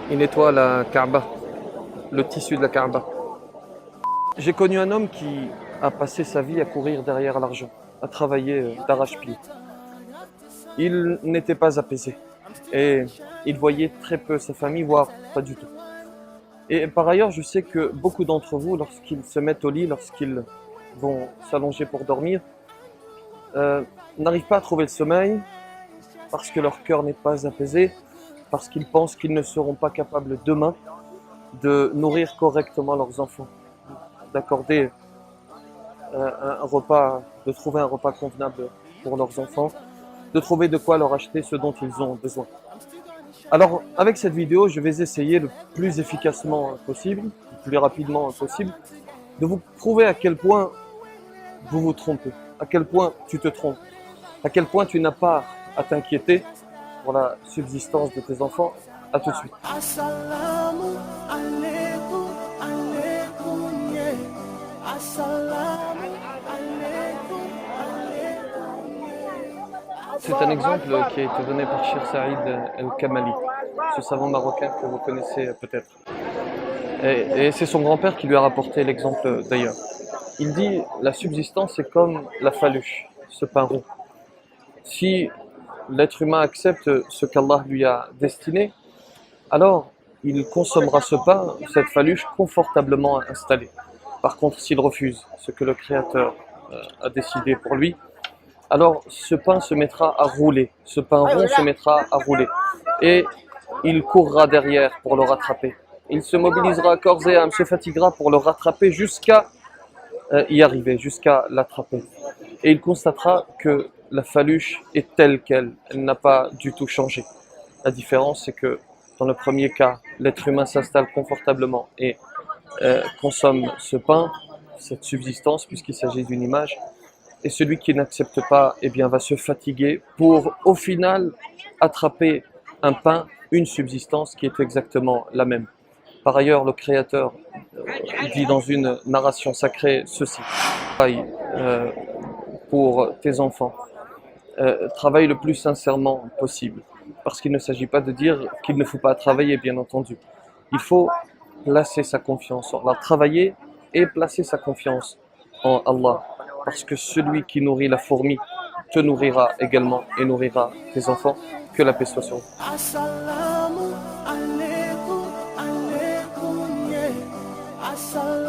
Il nettoie la Kaaba, le tissu de la Kaaba. J'ai connu un homme qui a passé sa vie à courir derrière l'argent, à travailler d'arrache-pied. Il n'était pas apaisé et il voyait très peu sa famille, voire pas du tout. Et par ailleurs, je sais que beaucoup d'entre vous, lorsqu'ils se mettent au lit, lorsqu'ils vont s'allonger pour dormir, n'arrivent pas à trouver le sommeil parce que leur cœur n'est pas apaisé, parce qu'ils pensent qu'ils ne seront pas capables demain de nourrir correctement leurs enfants, d'accorder un repas, de trouver un repas convenable pour leurs enfants, de trouver de quoi leur acheter ce dont ils ont besoin. Alors, avec cette vidéo, je vais essayer le plus efficacement possible, le plus rapidement possible, de vous prouver à quel point vous vous trompez, à quel point tu te trompes, à quel point tu n'as pas à t'inquiéter pour la subsistance de tes enfants. À tout de suite. Assalamu alaikum, alaikum, yeah. Assalamu alaikum, alaikum, yeah. C'est un exemple qui a été donné par Cheikh Saïd El-Kamali, ce savant marocain que vous connaissez peut-être. Et c'est son grand-père qui lui a rapporté l'exemple d'ailleurs. Il dit la subsistance est comme la faluche, ce pain rond. Si l'être humain accepte ce qu'Allah lui a destiné, alors il consommera ce pain, cette faluche, confortablement installée. Par contre, s'il refuse ce que le Créateur a décidé pour lui, alors ce pain se mettra à rouler, ce pain rond se mettra à rouler. Et il courra derrière pour le rattraper. Il se mobilisera à corps et âme, se fatiguera pour le rattraper jusqu'à y arriver, jusqu'à l'attraper. Et il constatera que la faluche est telle qu'elle, elle n'a pas du tout changé. La différence, c'est que dans le premier cas, l'être humain s'installe confortablement et consomme ce pain, cette subsistance, puisqu'il s'agit d'une image, et celui qui n'accepte pas, eh bien, va se fatiguer pour, au final, attraper un pain, une subsistance qui est exactement la même. Par ailleurs, le Créateur dit dans une narration sacrée ceci. Pour tes enfants, travaille le plus sincèrement possible. Parce qu'il ne s'agit pas de dire qu'il ne faut pas travailler, bien entendu. Il faut placer sa confiance en Allah, travailler et placer sa confiance en Allah. Parce que celui qui nourrit la fourmi te nourrira également et nourrira tes enfants. Que la paix soit sur vous. Assalamu alaikum, alaikum, yeah. Assalamu